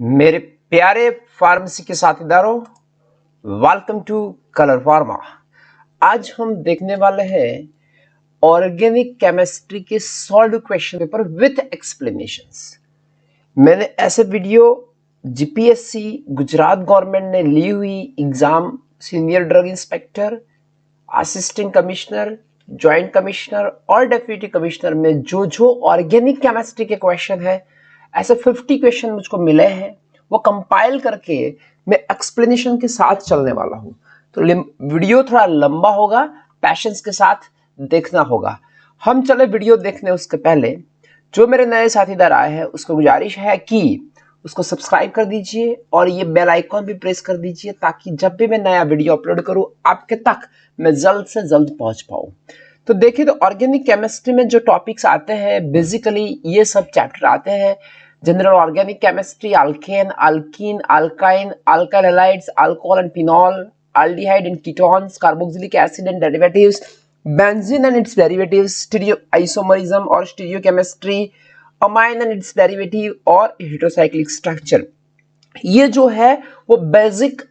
मेरे प्यारे फार्मेसी के साथीदारों, वेलकम टू कलर फार्मा। आज हम देखने वाले हैं ऑर्गेनिक केमिस्ट्री के solve question paper with explanations. मैंने ऐसे वीडियो जीपीएससी गुजरात गवर्नमेंट ने ली हुई exam senior drug inspector, assistant commissioner, joint commissioner और डेप्यूटी कमिश्नर में जो ऑर्गेनिक केमिस्ट्री के क्वेश्चन है, ऐसे 50 क्वेश्चन मुझको मिले हैं, वो कंपाइल करके मैं एक्सप्लेनेशन के साथ चलने वाला हूं। तो वीडियो थोड़ा लंबा होगा, पैशंस के साथ देखना होगा। हम चले वीडियो देखने उसके पहले जो मेरे नए साथीदार आए हैं उसको गुजारिश है कि उसको सब्सक्राइब कर दीजिए और ये बेल आइकॉन भी प्रेस कर दीजिए ताकि जब भी मैं नया वीडियो अपलोड करूं आपके तक मैं जल्द से जल्द पहुंच पाऊं। तो देखिए, तो ऑर्गेनिक केमिस्ट्री में जो टॉपिक्स आते हैं बेसिकली ये सब चैप्टर आते हैं। General organic chemistry, alkane, alkyne, alkyne, alkyl halides, alcohol and phenol, aldehyde and ketones, carboxylic acid and derivatives, benzene and its derivatives, stereoisomerism और stereochemistry, amine and its derivative और heterocyclic structure। ये जो है वो basic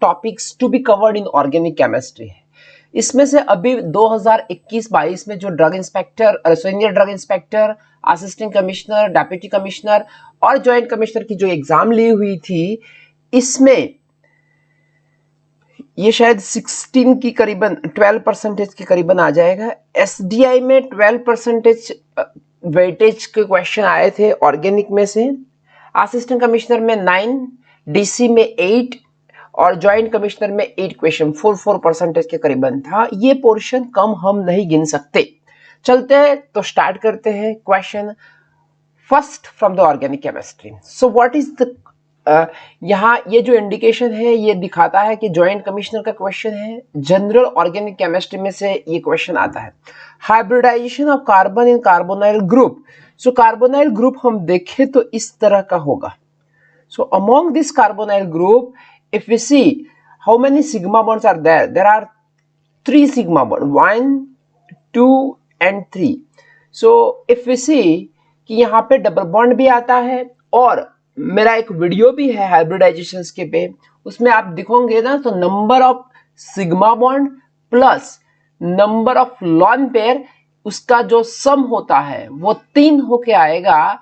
topics to be covered in organic chemistry है। इसमें से अभी 2021-22 में जो drug inspector, senior drug inspector, assistant commissioner, deputy commissioner और जॉइंट कमिश्नर की जो एग्जाम ली हुई थी, इसमें ये शायद 16 की करीबन 12% के करीबन आ जाएगा। एसडीआई में 12% वेटेज के क्वेश्चन आए थे ऑर्गेनिक में से, असिस्टेंट कमिश्नर में 9, डीसी में 8 और जॉइंट कमिश्नर में 8 क्वेश्चन 4% के करीबन था। ये पोर्शन कम हम नहीं गिन सकते। चलते हैं तो स्टार्ट करते हैं question first from the organic chemistry. So what is the यहाँ ये जो इंडिकेशन है ये दिखाता है कि जॉइंट कमिश्नर का क्वेश्चन है। जनरल ऑर्गेनिक केमिस्ट्री में से ये क्वेश्चन आता है, hybridisation of carbon in carbonyl group. So carbonyl group हम देखें तो इस तरह का होगा। So among this carbonyl group if we see how many sigma bonds are there, there are 3 sigma bond, 1, 2 and 3। So if we see कि यहाँ पे डबल बॉन्ड भी आता है और मेरा एक वीडियो भी है हाइब्रिडाइजेशन के पे, उसमें आप दिखोगे ना तो number of sigma bond plus number of lone pair, उसका जो सम होता है वो 3 होके आएगा।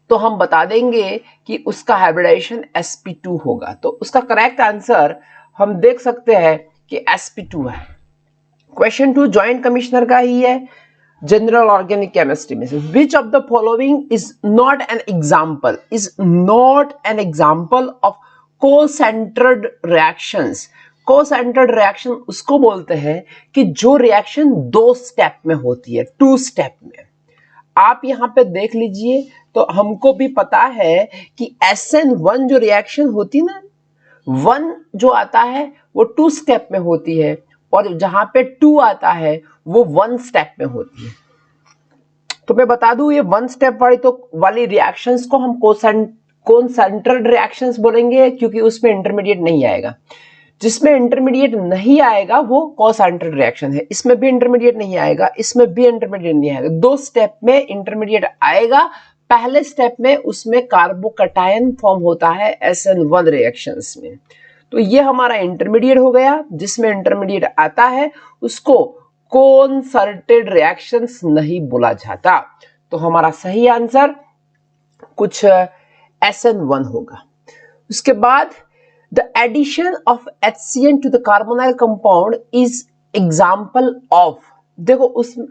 तो हम बता देंगे कि उसका हाइब्रिडाइजेशन sp2 होगा। तो उसका करेक्ट आंसर हम देख सकते हैं कि sp2 है। क्वेश्चन 2 जॉइंट कमिश्नर का ही है, जनरल ऑर्गेनिक केमिस्ट्री में से which of the following is not an example of concerted reactions. Concerted reaction उसको बोलते हैं कि जो रिएक्शन 2 स्टेप में होती है, 2 स्टेप में। आप यहां पे देख लीजिए तो हमको भी पता है कि SN1 जो रिएक्शन होती ना, 1 जो आता है वो 2 स्टेप में होती है और जहां पे 2 आता है वो 1 स्टेप में होती है। तो मैं बता दूं ये 1 स्टेप वाली रिएक्शंस को हम कॉन्सेंट्रेटेड रिएक्शंस बोलेंगे क्योंकि उसमें इंटरमीडिएट नहीं आएगा। जिसमें इंटरमीडिएट नहीं आएगा वो कॉन्सेंट्रेटेड रिएक्शन है। इसमें भी इंटरमीडिएट नहीं आएगा, इसमें भी इंटरमीडिएट नहीं आएगा। 2 स्टेप में इंटरमीडिएट आएगा। पहले स्टेप में उसमें कार्बोकैटायन फॉर्म होता है SN1 रिएक्शंस में। तो ये हमारा इंटरमीडिएट हो गया। जिसमें इंटरमीडिएट आता है उसको कॉन्सर्टेड रिएक्शंस नहीं बोला जाता। तो हमारा सही आंसर कुछ SN1 होगा। उसके बाद the addition of HCN to the carbonyl compound is example of. देखो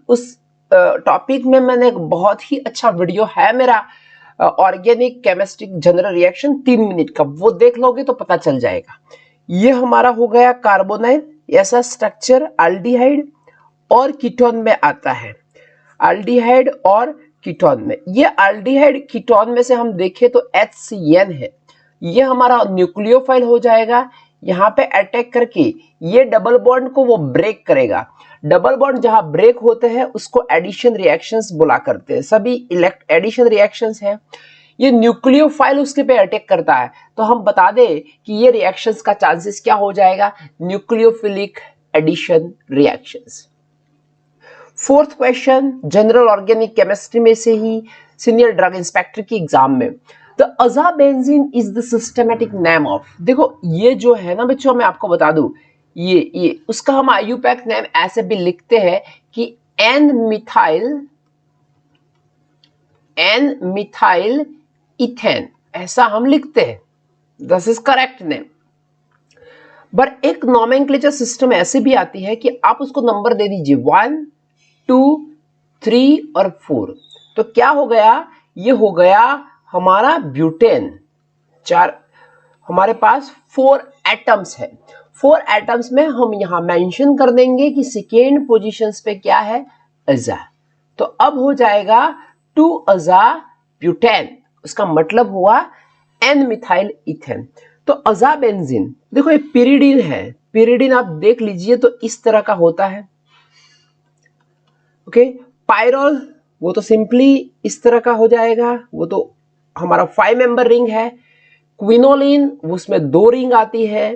उस टॉपिक में मैंने एक बहुत ही अच्छा वीडियो है मेरा, organic chemistry general reaction 3 minute का, वो देख लोगे तो पता चल जाएगा। ये हमारा हो गया कार्बोनाइल, ऐसा स्ट्रक्चर अल्डिहाइड और कीटोन में आता है। अल्डिहाइड और कीटोन में, ये अल्डिहाइड कीटोन में से हम देखें तो HCN है। ये हमारा न्यूक्लियोफाइल हो जाएगा। यहाँ पे अटैक करके ये डबल बॉन्ड को वो ब्रेक करेगा। डबल बॉन्ड जहां ब्रेक होते हैं उसको एडिशन रिएक्शंस बोला करते हैं। सभी एडिशन रिएक्शंस है। ये न्यूक्लियोफाइल उसके पे अटैक करता है तो हम बता दें कि ये रिएक्शंस का चांसेस क्या हो जाएगा, nucleophilic addition reactions. 4th question general organic chemistry में से ही सीनियर ड्रग इंस्पेक्टर की एग्जाम में। The azobenzene is the systematic name of, देखो ये जो है ना बच्चों, मैं आपको बता दूं, ये उसका हम आईयूपैक नेम ऐसे भी लिखते हैं कि एन मिथाइल इथेन, ऐसा हम लिखते हैं। This is correct name. But एक नोमेनक्लेचर सिस्टम ऐसे भी आती है कि आप उसको नंबर दे दीजिए 1, 2, 3 और 4, तो क्या हो गया, ये हो गया हमारा ब्यूटेन। चार हमारे पास 4 एटम्स है। 4 एटम्स में हम यहां मेंशन कर देंगे कि सेकेंड पोजीशंस पे क्या है, अज़ा, तो अब हो जाएगा 2 अज़ा ब्यूटेन, उसका मतलब हुआ एन मिथाइल इथेन। तो अज़ाबेंजीन, देखो ये पिरिडिन है, पिरिडिन आप देख लीजिए तो इस तरह का होता है। ओके, पायरोल वो तो सिंपली इस तरह का हो जाएगा, वो तो हमारा 5 मेंबर रिंग है। क्विनोलिन उसमें 2 रिंग आती है।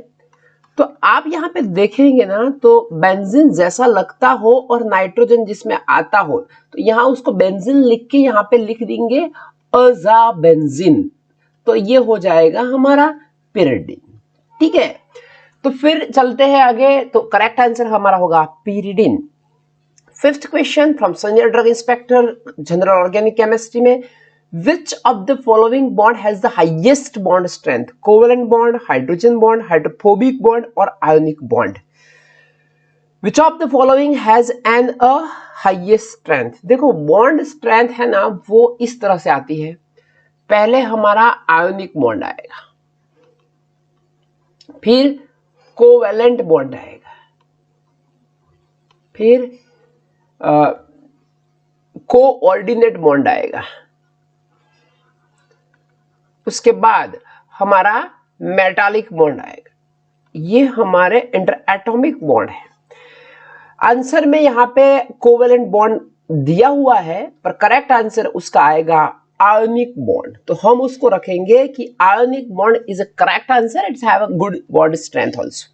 तो आप यहां पे देखेंगे ना तो बेंजीन जैसा लगता हो और नाइट्रोजन जिसमें आता हो, तो यहां उसको बेंजीन लिख के यहां पे लिख देंगे अज़ाबेंजीन, तो ये हो जाएगा हमारा पिरिडिन। ठीक है, तो फिर चलते हैं आगे, तो करेक्ट आंसर हमारा होगा pyridine. 5th question from senior drug inspector general organic chemistry में, which of the following bond has the highest bond strength? Covalent bond, hydrogen bond, hydrophobic bond or ionic bond? Which of the following has an a highest strength? देखो bond strength है ना, वो इस तरह से आती है। पहले हमारा ionic bond आएगा, फिर covalent bond आएगा, फिर coordinate bond आएगा, उसके बाद हमारा मेटालिक बॉन्ड आएगा। ये हमारे इंटर एटॉमिक बॉन्ड है। आंसर में यहां पे कोवेलेंट बॉन्ड दिया हुआ है, पर करेक्ट आंसर उसका आएगा आयोनिक बॉन्ड। तो हम उसको रखेंगे कि ionic bond is a correct answer, it's have a good bond strength also.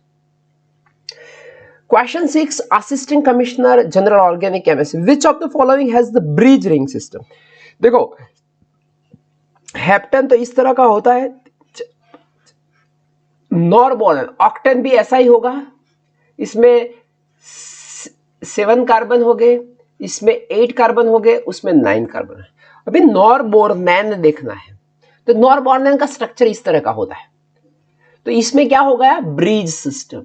Question 6, assistant commissioner general organic chemistry, which of the following has the bridge ring system? देखो heptane तो इस तरह का होता है, नॉर्मोनल ऑक्टेन भी ऐसा ही होगा, इसमें 7 कार्बन हो गए, इसमें 8 कार्बन हो गए, उसमें 9 कार्बन है। अभी नॉरबोर्नेन देखना है, तो नॉरबोर्नेन का स्ट्रक्चर इस तरह का होता है। तो इसमें क्या हो गया, ब्रिज सिस्टम।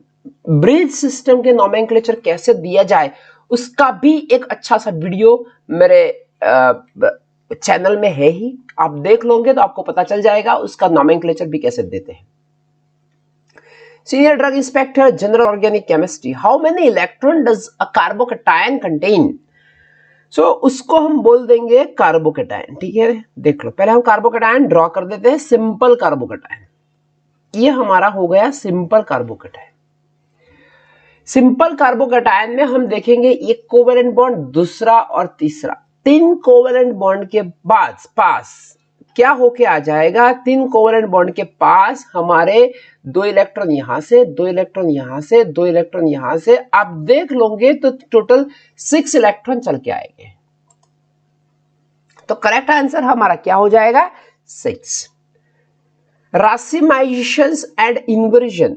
ब्रिज सिस्टम के नोमेनक्लेचर कैसे दिया जाए उसका भी एक अच्छा सा वीडियो मेरे चैनल में है ही, आप देख लोगे तो आपको पता चल जाएगा उसका नोमेनक्लेचर भी कैसे देते हैं। Senior drug inspector general organic chemistry, how many electron does a carbocation contain? So उसको हम बोल देंगे कार्बोकैटायन। ठीक है, देख लो, पहले हम कार्बोकैटायन ड्रॉ कर देते हैं, सिंपल कार्बोकैटायन। ये हमारा हो गया सिंपल कार्बोकैटायन। सिंपल कार्बोकैटायन में हम देखेंगे एक कोवेलेंट बॉन्ड, दूसरा और तीसरा। 3 कोवेलेंट बॉन्ड के बाद पास क्या होके आ जाएगा, 3 कोवेलेंट बॉन्ड के पास हमारे 2 इलेक्ट्रॉन यहां से, 2 इलेक्ट्रॉन यहां से, 2 इलेक्ट्रॉन यहां से, आप देख लोगे तो टोटल 6 इलेक्ट्रॉन चल के आएंगे। तो करेक्ट आंसर हमारा क्या हो जाएगा, 6। Racemisation and inversion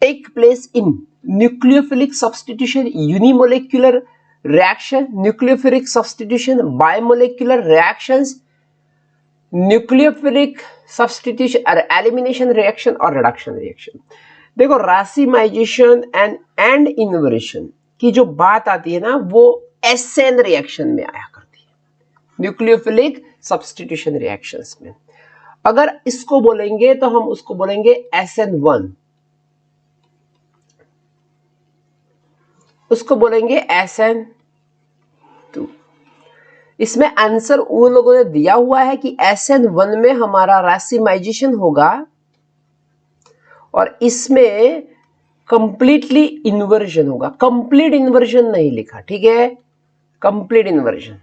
take place in nucleophilic substitution, unimolecular reaction, nucleophilic substitution, bimolecular reactions, nucleophilic substitution or elimination reaction और reduction reaction। देखो रासिमाइजेशन एंड इन्वर्जन की जो बात आती है ना, वो एसएन रिएक्शन में आया करती है, न्यूक्लियोफिलिक सब्स्टिट्यूशन रिएक्शंस में। अगर इसको बोलेंगे तो हम उसको बोलेंगे SN1, उसको बोलेंगे SN2। इसमें आंसर उन लोगों ने दिया हुआ है कि SN1 में हमारा रासिमाइजेशन होगा और इसमें कंप्लीटली इन्वर्जन होगा। कंप्लीट इन्वर्जन नहीं लिखा, ठीक है, कंप्लीट इन्वर्जन,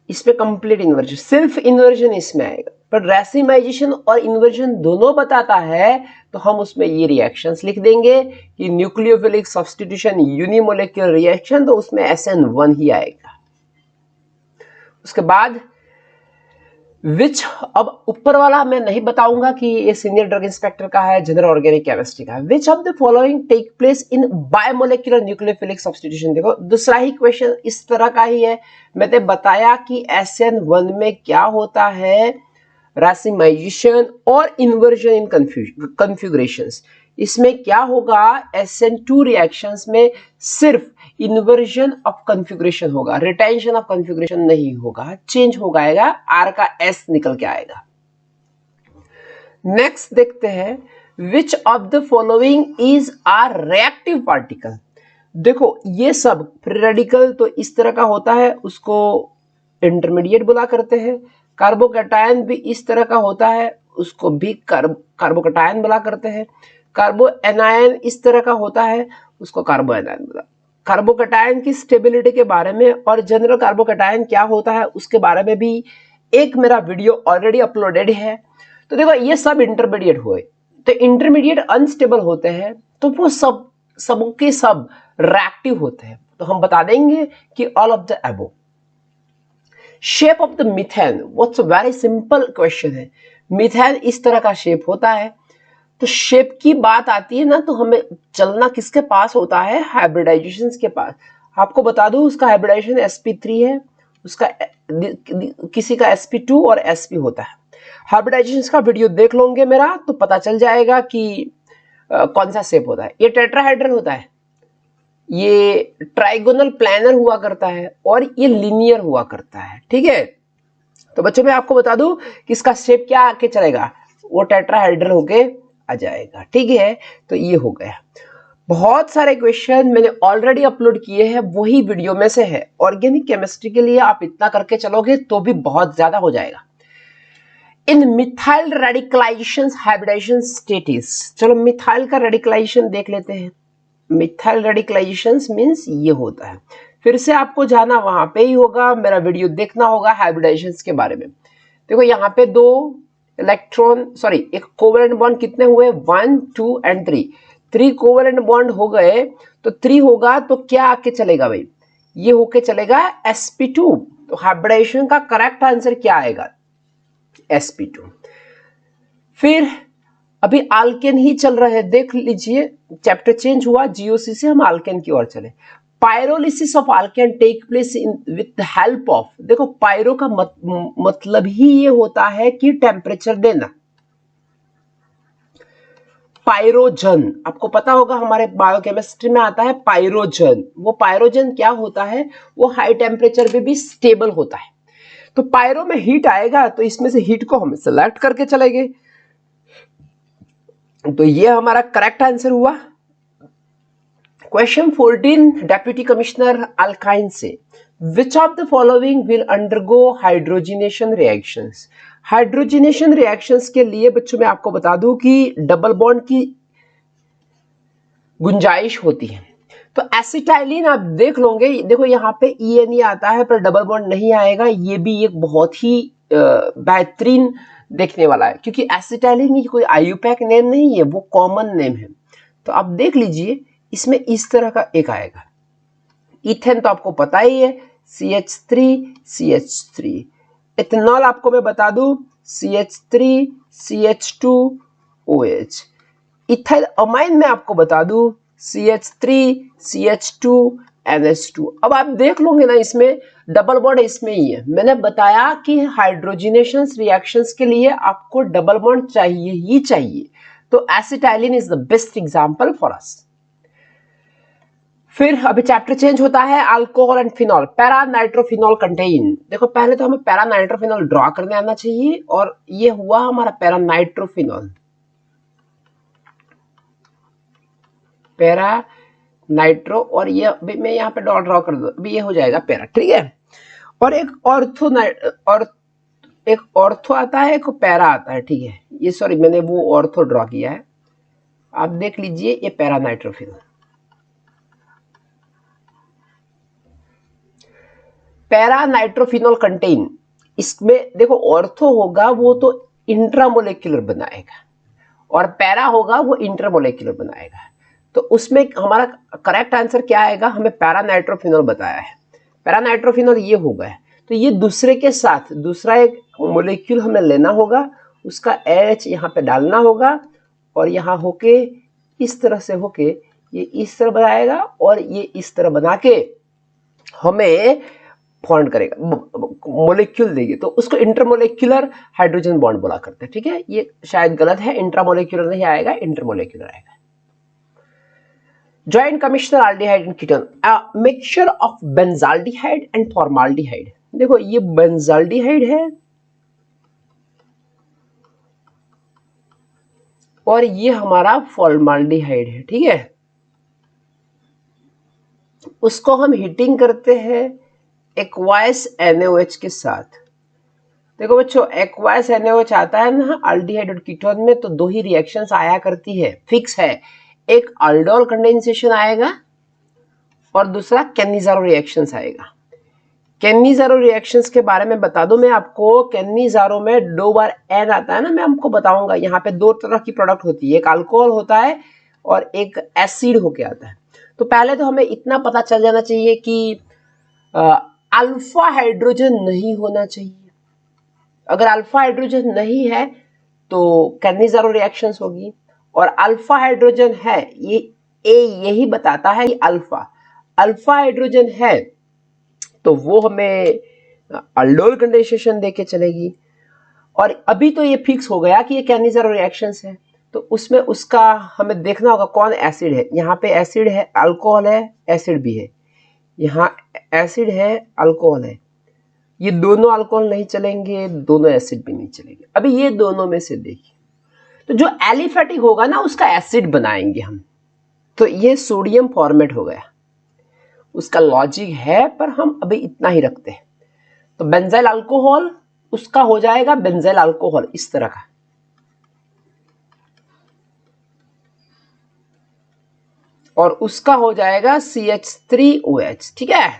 इसमें कंप्लीट इन्वर्जन, सिर्फ इन्वर्जन इसमें आएगा, पर रासिमाइजेशन और इन्वर्जन दोनों बताता है तो हम उसमें ये रिएक्शंस लिख देंगे कि न्यूक्लियोफिलिक सब्स्टिट्यूशन यूनिमोलेक्युलर रिएक्शन, तो उसमें SN1 ही आएगा। उसके बाद विच, अब ऊपर वाला मैं नहीं बताऊंगा कि ये सीनियर ड्रग इंस्पेक्टर का है, जनरल ऑर्गेनिक केमिस्ट्री का है। Which of the following take place in biomolecular nucleophilic substitution. देखो दूसरा ही क्वेश्चन इस तरह का ही है। मैंने बताया कि SN1 में क्या होता है, रासिमाइजेशन और इन्वर्जन इन कन्फिगरेशंस। इसमें क्या होगा, SN2 रिएक्शंस में सिर्फ इन्वर्जन ऑफ कन्फिगरेशन होगा, रिटेंशन ऑफ कन्फिगरेशन नहीं होगा, चेंज हो जाएगा, R का S निकल के आएगा। नेक्स्ट देखते हैं, which of the following is are reactive particle. देखो ये सब फ्री रेडिकल तो इस तरह का होता है, उसको इंटरमीडिएट बोला करते हैं। कार्बोकैटायन भी इस तरह का होता है, उसको भी कार्बोकैटायन बोला करते हैं। कार्बो एनायन इस तरह का होता है, उसको कार्बो एनायन बोला। कार्बोकैटायन की स्टेबिलिटी के बारे में और जनरल कार्बोकैटायन क्या होता है उसके बारे में भी एक मेरा वीडियो ऑलरेडी अपलोडेड है। तो देखो ये सब इंटरमीडिएट हुए, तो इंटरमीडिएट अनस्टेबल होते हैं, तो वो सब के सब रिएक्टिव होते हैं। तो हम बता देंगे कि all of the above. Shape of the methane, what's very simple question है। मीथेन इस तरह का शेप होता है। तो शेप की बात आती है ना, तो हमें चलना किसके पास होता है, हाइब्रिडाइजेशन के पास। आपको बता दूं उसका हाइब्रिडाइजेशन sp3 है, उसका किसी का sp2 और sp होता है। हाइब्रिडाइजेशन का वीडियो देख लोगे मेरा तो पता चल जाएगा कि कौन सा शेप होता है। ये टेट्राहेड्रल होता है, ये ट्राइगोनल प्लानर हुआ करता है और ये लिनियर हुआ करता है। ठीक है, तो बच्चों मैं आपको बता दूं कि इसका शेप क्या आके चलेगा, वो टेट्राहेड्रल होके आ जाएगा। ठीक है, तो ये हो गया। बहुत सारे क्वेश्चन मैंने ऑलरेडी अपलोड किए हैं, वही वीडियो में से है। ऑर्गेनिक केमिस्ट्री के लिए आप इतना करके चलोगे तो भी बहुत ज्यादा हो जाएगा। इन मिथाइल रेडिकलाइजेशन हाइब्रिडाइजेशन स्टेटस, चलो मिथाइल का रेडिकलाइजेशन देख लेते हैं। मिथाइल रेडिकलाइजेशन मींस ये होता है। फिर से आपको जाना वहां पे ही होगा, मेरा वीडियो देखना होगा हाइब्रिडाइजेशन के बारे में। देखो यहाँ पे दो इलेक्ट्रॉन एक कोवेलेंट बॉन्ड कितने हुए, 1 2 एंड 3 कोवेलेंट बॉन्ड हो गए। तो 3 होगा तो क्या आके चलेगा भाई, ये होके चलेगा sp2। तो हाइब्रिडाइजेशन का करेक्ट आंसर क्या आएगा, sp2। फिर अभी आल्केन ही चल रहे हैं, देख लीजिए चैप्टर चेंज हुआ, GOC से हम आल्केन की ओर चले। Pyrolysis of alkane take place in with the help of, देखो पायरो का मतलब ही ये होता है कि टेम्परेचर देना। पायरोजन आपको पता होगा, हमारे बायोकेमिस्ट्री में आता है पायरोजन। वो पायरोजन क्या होता है, वो हाई टेम्परेचर पे भी स्टेबल होता है। तो पायरो में हीट आएगा तो इसमें से हीट को हम सिलेक्ट करके चलेंगे। तो ये हमारा करेक्ट आंसर हुआ। क्वेश्चन 14 डेप्यूटी कमिश्नर अल्काइन से, which of the following will undergo hydrogenation reactions. Hydrogenation reactions के लिए बच्चों मैं आपको बता दूं कि डबल बॉन्ड की गुंजाइश होती है। तो एसिटाइलिन आप देख लोगे, देखो यहाँ पे ENE आता है पर डबल बॉन्ड नहीं आएगा। ये भी एक बहुत ही बेहतरीन देखने वाला है, क्योंकि एसिटाइलिन कोई IUPAC नेम नहीं है, वो कॉमन नेम है। तो आप देख लीजिए इसमें इस तरह का एक आएगा। इथेन तो आपको पता ही है, CH3 इथेनॉल आपको मैं बता दूं CH3 CH2OH। इथाइल अमाइन में आपको बता दूं CH3 CH2 NH2। अब आप देख लोगे ना, इसमें डबल बॉन्ड इसमें ही है। मैंने बताया कि हाइड्रोजिनेशन रिएक्शंस के लिए आपको डबल बॉन्ड चाहिए ही चाहिए। तो acetylene is the best example for us. फिर अभी चैप्टर चेंज होता है, alcohol and phenol. Para nitrophenol contain, देखो पहले तो हमें पैरा नाइट्रोफिनॉल ड्रॉ करने आना चाहिए, और ये हुआ हमारा पैरा नाइट्रोफिनॉल। पैरा नाइट्रो, और ये अभी मैं यहाँ पे डॉट ड्रॉ कर दूं, अभी ये हो जाएगा पैरा। ठीक है, और एक ऑर्थो आता है, एक पैरा आता है। ठीक है, ये सॉरी मैंने वो ऑर्थो ड्रॉ किया है, आप देख लीजिए ये para nitrophenol. Para nitrophenol contain, इसमें देखो ऑर्थो होगा वो तो इंट्रामोलेक्युलर बनाएगा, और पैरा होगा वो इंटरमोलेक्युलर बनाएगा। तो उसमें हमारा करेक्ट आंसर क्या आएगा, हमें पैरा नाइट्रोफिनॉल बताया है। पैरा नाइट्रोफिनॉल ये होगा, तो ये दूसरे के साथ दूसरा एक मोलिक्यूल हमें लेना होगा, उसका H यहाँ पे डालना होगा और यहाँ होके इस तरह से होके ये इस तरह बनाएगा और ये इस तरह बना के हमें बॉन्ड करेगा, मोलिक्यूल देगी, तो उसको इंटरमोलिक्यूलर हाइड्रोजन बॉन्ड बोला करते हैं। ठीक है, ये शायद गलत है, इंट्रामोलिक्यूलर नहीं आएगा, इंटरमोलिक्यूलर आएगा। Joint commissioner aldehyde and ketone, a mixture of benzaldehyde and formaldehyde। देखो ये बेंजाल्डिहाइड है और ये हमारा फॉर्माल्डिहाइड है। ठीक है, उसको हम हीटिंग करते हैं एक्वायस NaOH के साथ। देखो बच्चों, एक्वायस NaOH आता है ना अल्डिहाइड और कीटोन में, तो दो ही रिएक्शंस आया करती है, फिक्स है। एक अल्डोल कंडेंसेशन आएगा और दूसरा कैनिज़ारो रिएक्शंस आएगा। कैनिज़ारो रिएक्शंस के बारे में बता दूं मैं आपको, कैनिज़ारो में 2 बार N आता है ना, मैं आपको बताऊंगा। यहाँ पे 2 तरह की प्रोडक्ट होती है, एक अल्कोहल होता है और एक एसिड होके आता है। तो पहले तो हमें इतना पता चल जाना चाहिए कि अल्फा हाइड्रोजन नहीं होना चाहिए। अगर अल्फा हाइड्रोजन नहीं है तो कैनिज़ारो रिएक्शंस होगी, और अल्फा हाइड्रोजन है, ये ए यही बताता है कि अल्फा हाइड्रोजन है तो वो हमें अल्डोल कंडेंसेशन देके चलेगी। और अभी तो ये फिक्स हो गया कि ये कैनिज़ारो रिएक्शंस है, तो उसमें उसका हमें देखना होगा कौन एसिड है। यहाँ पे एसिड है, अल्कोहल है, एसिड भी है, यहाँ एसिड है, अल्कोहल है। ये दोनों अल्कोहल नहीं चलेंगे, दोनों एसिड भी नहीं चलेंगे। अभी ये दोनों में से देखिए, तो जो एलिफेटिक होगा ना उसका एसिड बनाएंगे हम, तो ये सोडियम फॉर्मेट हो गया। उसका लॉजिक है पर हम अभी इतना ही रखते हैं। तो बेंजाइल अल्कोहल उसका हो जाएगा बेंजाइल अल्कोहल इस तरह का, और उसका हो जाएगा CH3OH। ठीक है,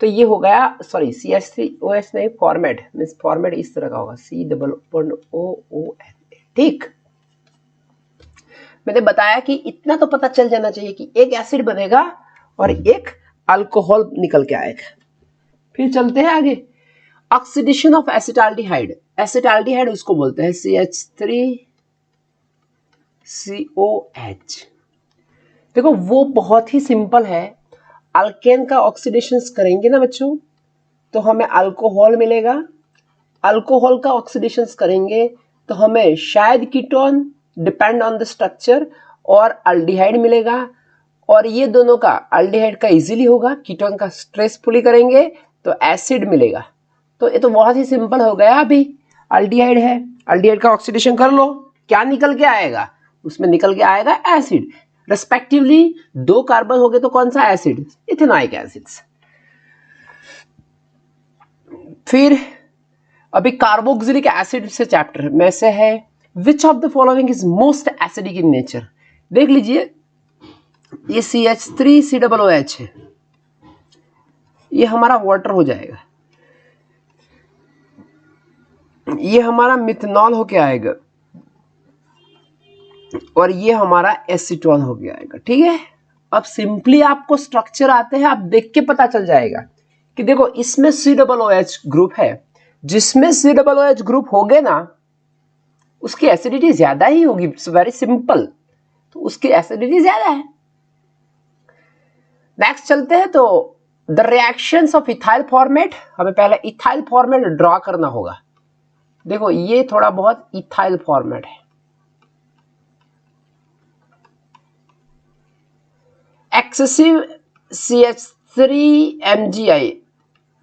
तो ये हो गया, सॉरी CH3OH नहीं, फॉर्मेट मींस फॉर्मेट इस तरह का होगा, C+OON। ठीक, मैंने बताया कि इतना तो पता चल जाना चाहिए कि एक एसिड बनेगा और एक अल्कोहल निकल के आएगा। फिर चलते हैं आगे, ऑक्सीडेशन ऑफ एसिटाल्डिहाइड। एसिटाल्डिहाइड उसको बोलते हैं CH3COH। देखो वो बहुत ही सिंपल है, अल्केन का ऑक्सीडेशन करेंगे ना बच्चों तो हमें अल्कोहल मिलेगा, अल्कोहल का ऑक्सीडेशन करेंगे तो हमें शायद ketone, depend on the structure, और अल्डिहाइड मिलेगा। और ये दोनों का, अल्डिहाइड का इजीली होगा, कीटोन का स्ट्रेसफुली करेंगे तो एसिड मिलेगा। तो ये तो बहुत ही सिंपल हो गया। अभी अल्डिहाइड है, अल्डिहाइड का ऑक्सीडेशन कर लो, क्या निकल के आएगा, उसमें निकल के आएगा एसिड। रेस्पेक्टिवली 2 कार्बन हो गए तो कौन सा एसिड, इथेनॉइक एसिड्स। फिर अभी कार्बोक्सिलिक एसिड से चैप्टर में से है, which of the following is most acidic in nature. देख लीजिए, ये CH3COOH है, ये हमारा वाटर हो जाएगा, ये हमारा मिथनॉल होके आएगा, और ये हमारा एसीटोन हो गया आएगा। ठीक है, अब सिंपली आपको स्ट्रक्चर आते हैं, आप देख के पता चल जाएगा कि देखो इसमें COOH ग्रुप है, जिसमें COOH ग्रुप हो गए ना उसकी एसिडिटी ज्यादा ही होगी, वेरी सिंपल, तो उसकी एसिडिटी ज्यादा है। नेक्स्ट चलते हैं, तो the reactions of ethyl format, हमें पहले इथाइल फॉर्मेट ड्रॉ करना होगा। देखो ये थोड़ा बहुत इथाइल फॉर्मेट है, एक्सेसिव CH3MgI,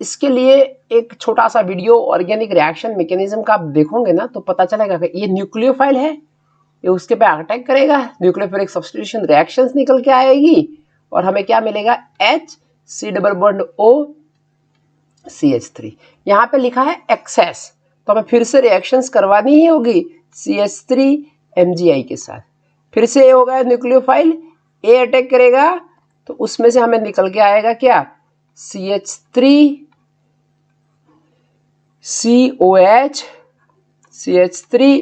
इसके लिए एक छोटा सा वीडियो ऑर्गेनिक रिएक्शन मैकेनिज्म का आप देखोगे ना तो पता चलेगा कि ये न्यूक्लियोफाइल है, ये उसके पे अटैक करेगा, न्यूक्लियोफिलिक सब्स्टिट्यूशन रिएक्शंस निकल के आएगी और हमें क्या मिलेगा, HC+OCH3। यहाँ पे लिखा है एक्सेस, तो हमें फिर से रिएक्शंस करवानी ही होगी CH3MgI के साथ। फिर से ये होगा न्यूक्लियोफाइल, ए अटैक करेगा तो उसमें से हमें निकल के आएगा क्या, CH3COH CH3,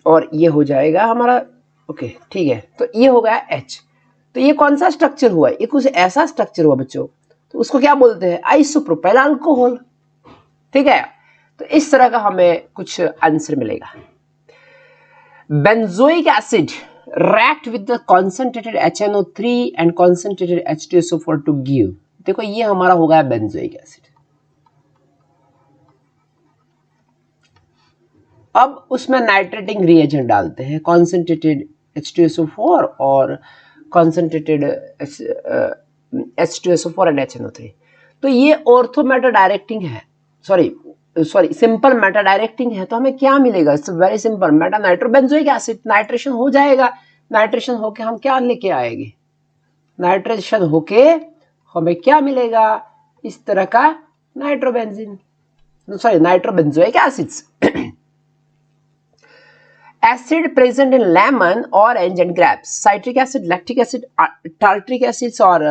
और ये हो जाएगा हमारा, ओके ठीक है, तो ये हो गया H। तो ये कौन सा स्ट्रक्चर हुआ, ये कुछ ऐसा स्ट्रक्चर हुआ बच्चों, तो उसको क्या बोलते हैं, आइसोप्रोपाइल अल्कोहल। ठीक है, तो इस तरह का हमें कुछ आंसर मिलेगा। Benzoic acid react with the concentrated HNO3 and concentrated H2SO4 to give, देखो ये हमारा हो गया बेंजोइक एसिड। अब उसमें नाइट्रेटिंग रिएजेंट डालते हैं, कॉन्सेंट्रेटेड H2SO4 और कॉन्सेंट्रेटेड H2SO4 एंड HNO3। तो ये ऑर्थो मेटा डायरेक्टिंग है, सॉरी सिंपल मेटा डायरेक्टिंग है। तो हमें क्या मिलेगा, it's very simple, Meta nitrobenzoic acid, nitration हो जाएगा। नाइट्रेशन होके हम क्या लेके आएंगे, नाइट्रेशन होके हमें क्या मिलेगा, इस तरह का nitrobenzene, sorry nitrobenzoic acids. acid present in lemon, orange and grapes, citric acid, lactic acid, tartaric acids और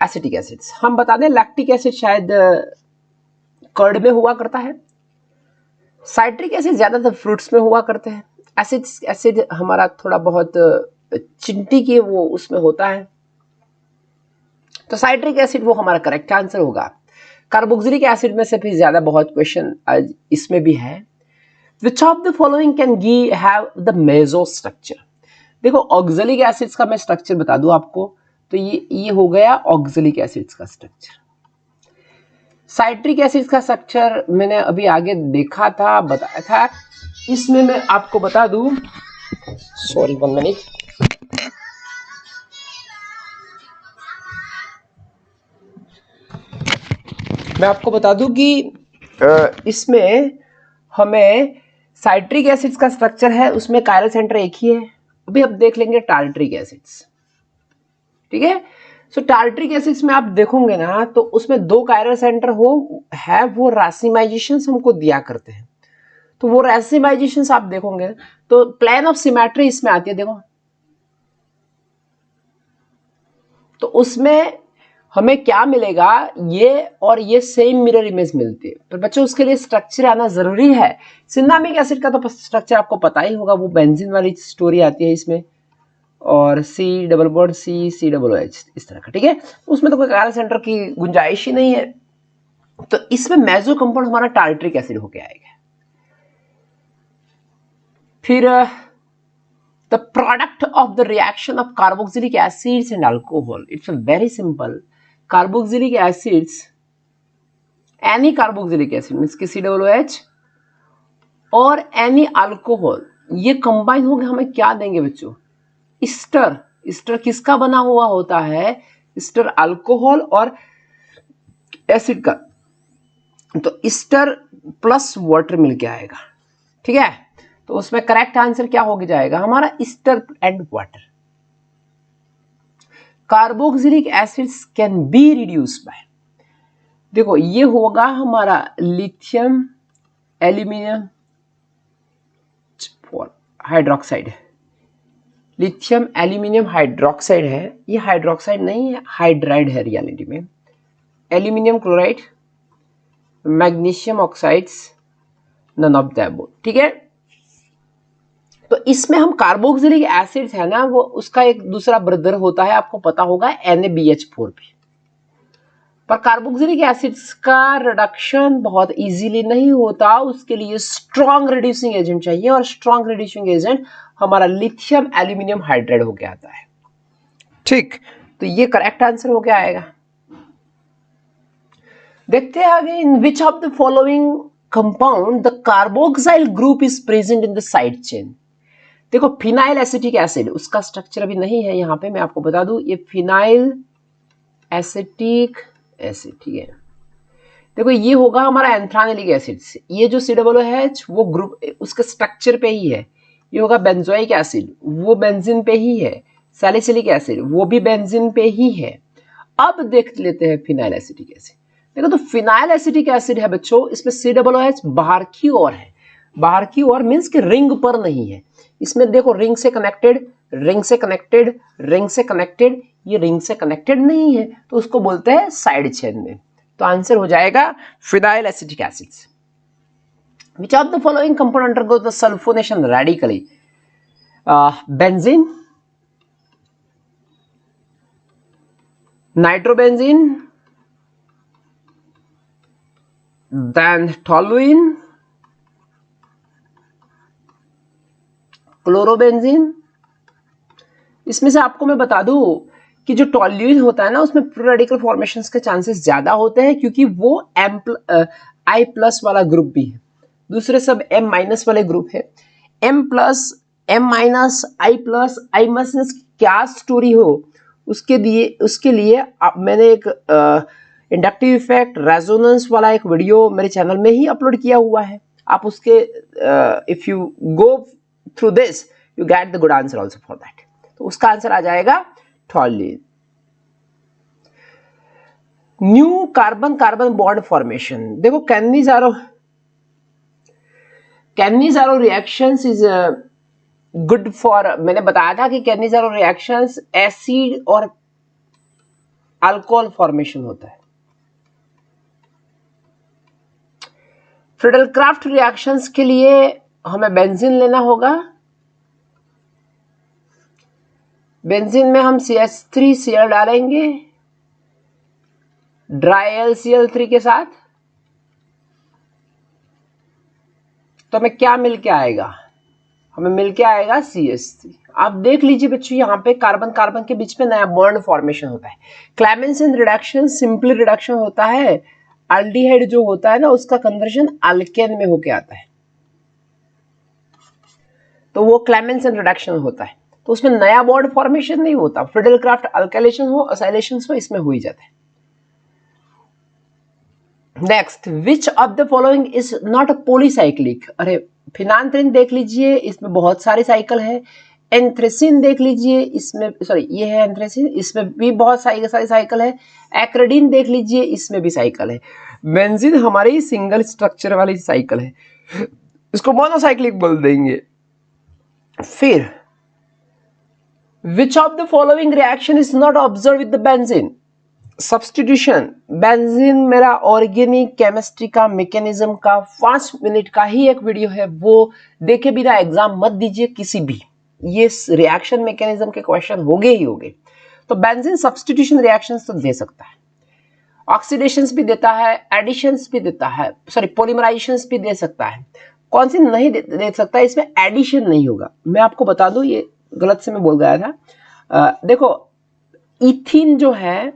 acetic acids। हम बता दें लैक्टिक एसिड शायद कर्ड में हुआ करता है, साइट्रिक एसिड ज्यादातर फ्रूट्स में हुआ करते हैं, एसिड हमारा थोड़ा बहुत चिंटी के वो उसमें होता है। तो साइट्रिक एसिड वो हमारा करेक्ट आंसर होगा। कार्बोक्सिलिक एसिड में से भी ज्यादा बहुत क्वेश्चन इसमें भी है। Which of the following can have the meso structure? देखो ऑक्जेलिक एसिड्स का मैं स्ट्रक्चर बता दूं आपको, तो ये हो गया ऑक्जेलिक एसिड्स का स्ट्रक्चर। साइट्रिक एसिड्स का स्ट्रक्चर मैंने अभी आगे देखा था, बताया था। इसमें मैं आपको बता दूं, सॉरी 1 मिनट, मैं आपको बता दूं कि इसमें हमें साइट्रिक एसिड्स का स्ट्रक्चर है, उसमें कायरल सेंटर एक ही है। अभी अब देख लेंगे टार्ट्रिक एसिड्स। ठीक है, सो टार्ट्रिक एसिड्स में आप देखोगे ना, तो उसमें 2 कायरल सेंटर है, वो रासिमाइजेशंस हमको दिया करते हैं। तो वो रासिमाइजेशंस आप देखोगे तो प्लेन ऑफ सिमेट्री इसमें आती है, देखो। तो उसमें हमें क्या मिलेगा, ये और ये सेम मिरर इमेज मिलती है। पर बच्चों उसके लिए स्ट्रक्चर आना जरूरी है। सिनामिक एसिड का तो स्ट्रक्चर आपको पता ही होगा, वो बेंजीन वाली स्टोरी आती है इसमें, और C डबल बॉन्ड COH इस तरह का। ठीक है, उसमें तो कोई कायरल सेंटर की गुंजाइश ही नहीं है। तो इसमें मेसो कंपाउंड हमारा टार्ट्रिक एसिड होके आएगा। फिर the product of the reaction of carboxylic acids and alcohol, it's very simple. Carboxylic acids, any carboxylic acid means कि COH और एनी अल्कोहल, ये कंबाइन होकर हमें क्या देंगे बच्चों, ईस्टर। ईस्टर किसका बना हुआ होता है, ईस्टर अल्कोहल और एसिड का। तो ईस्टर प्लस वाटर मिलके आएगा। ठीक है, तो उसमें करेक्ट आंसर क्या हो जाएगा हमारा, ester and water. Carboxylic acids can be reduced by, देखो ये होगा हमारा lithium aluminium hydroxide. Lithium aluminium hydroxide है, ये हाइड्रोक्साइड नहीं है, हाइड्राइड है रियलिटी में। Aluminium chloride, magnesium oxides, none of the above. ठीक है, तो इसमें हम कार्बोक्सिलिक एसिड्स है ना, वो उसका एक दूसरा ब्रदर होता है, आपको पता होगा NaBH4 भी। पर कार्बोक्सिलिक एसिड्स का रिडक्शन बहुत इजीली नहीं होता, उसके लिए स्ट्रॉन्ग रिड्यूसिंग एजेंट चाहिए, और स्ट्रॉन्ग रिड्यूसिंग एजेंट हमारा लिथियम एल्यूमिनियम हाइड्राइड होके आता है। ठीक, तो ये करेक्ट आंसर होके आएगा। देखते हैं आगे, in which of the following compound the carboxyl group is present in the side chain. देखो फिनाइल एसिटिक एसिड, उसका स्ट्रक्चर अभी नहीं है यहाँ पे, मैं आपको बता दूं, ये फिनाइल एसिटिक एसिड। ठीक है, देखो ये होगा हमारा एंथ्रानिलिक एसिड। ये जो COOH वो ग्रुप उसके स्ट्रक्चर पे ही है। ये होगा बेंजोइक एसिड, वो बेंजीन पे ही है। सैलिसिलिक एसिड वो भी बेंजीन पे ही है। अब देख लेते हैं फिनाइल एसिटिक एसिड। देखो तो फिनाइल एसिटिक एसिड है बच्चों, इसमें COOH बाहर की ओर है। बाहर की ओर मीन्स कि रिंग पर नहीं है। इसमें देखो रिंग से कनेक्टेड, रिंग से कनेक्टेड, रिंग से कनेक्टेड, ये रिंग से कनेक्टेड नहीं है, तो उसको बोलते हैं साइड चेन में। तो आंसर हो जाएगा phenyl acetic acids. Which of the following compound undergoes the sulfonation radically? Benzene, nitrobenzene, then toluene, chlorobenzene. इसमें से आपको मैं बता दूं कि जो टोल्यूइन होता है ना, उसमें फ्री रेडिकल फॉर्मेशंस के चांसेस ज्यादा होते हैं, क्योंकि वो आई प्लस वाला ग्रुप भी है, दूसरे सब एम माइनस वाले ग्रुप है। एम प्लस, एम माइनस, आई प्लस, आई माइनस क्या स्टोरी हो, उसके लिए मैंने एक इंडक्टिव इफेक्ट रेजोनेंस वाला एक वीडियो मेरे चैनल में ही अपलोड किया हुआ है। आप उसके if you go through this you get the good answer also for that. तो उसका आंसर आ जाएगा toluene. New carbon carbon bond formation, देखो Cannizzaro reactions is good for, मैंने बताया था कि कैनिज़ारो रिएक्शंस एसिड और अल्कोहल फॉर्मेशन होता है। फ्रिडल-क्राफ्ट रिएक्शंस के लिए हमें बेंजीन लेना होगा। बेंजीन में हम CH3Cl डालेंगे ड्राई LCl3 के साथ, तो हमें क्या मिल के आएगा, हमें मिल के आएगा CH3। आप देख लीजिए बच्चों, यहाँ पे कार्बन कार्बन के बीच में नया बॉन्ड फॉर्मेशन होता है। क्लेमेंसन रिडक्शन सिंपली रिडक्शन होता है, एल्डिहाइड जो होता है ना उसका कन्वर्जन अल्केन में होके आता है, तो वो क्लेमेंसन रिडक्शन होता है, तो उसमें नया बॉन्ड फॉर्मेशन नहीं होता। फ्रिडल-क्राफ्ट अल्काइलेशन हो, असाइलेशन हो, इसमें हो ही जाता है। Next, which of the following is not a polycyclic. अरे फिनांथ्रिन देख लीजिए, इसमें बहुत सारे साइकिल है। एंथ्रेसिन देख लीजिए, इसमें सॉरी ये है एंथ्रेसिन, इसमें भी बहुत सारी साइकिल है। एक्रेडिन देख लीजिए, इसमें भी साइकिल है। बेंजीन हमारी सिंगल स्ट्रक्चर वाली साइकिल है, इसको मोनोसाइक्लिक बोल देंगे। फिर विच of the following reaction is not observe with the benzene. Substitution, benzene मेरा ऑर्गेनिक केमिस्ट्री का मैकेनिज्म का 5 मिनट का ही एक वीडियो है, वो देखे बिना एग्जाम मत दीजिए किसी भी, ये रिएक्शन मैकेनिज्म के क्वेश्चन होंगे ही होंगे। तो बेंजीन सब्स्टिट्यूशन रिएक्शंस तो दे सकता है, ऑक्सीडेशंस भी देता है, एडिशंस भी देता है, सॉरी पॉलीमराइजेशंस भी दे सकता है। कौन सी नहीं दे सकता है, इसमें एडिशन नहीं होगा। मैं आपको बता दूं, ये गलत से मैं बोल गया था। देखो इथीन जो है,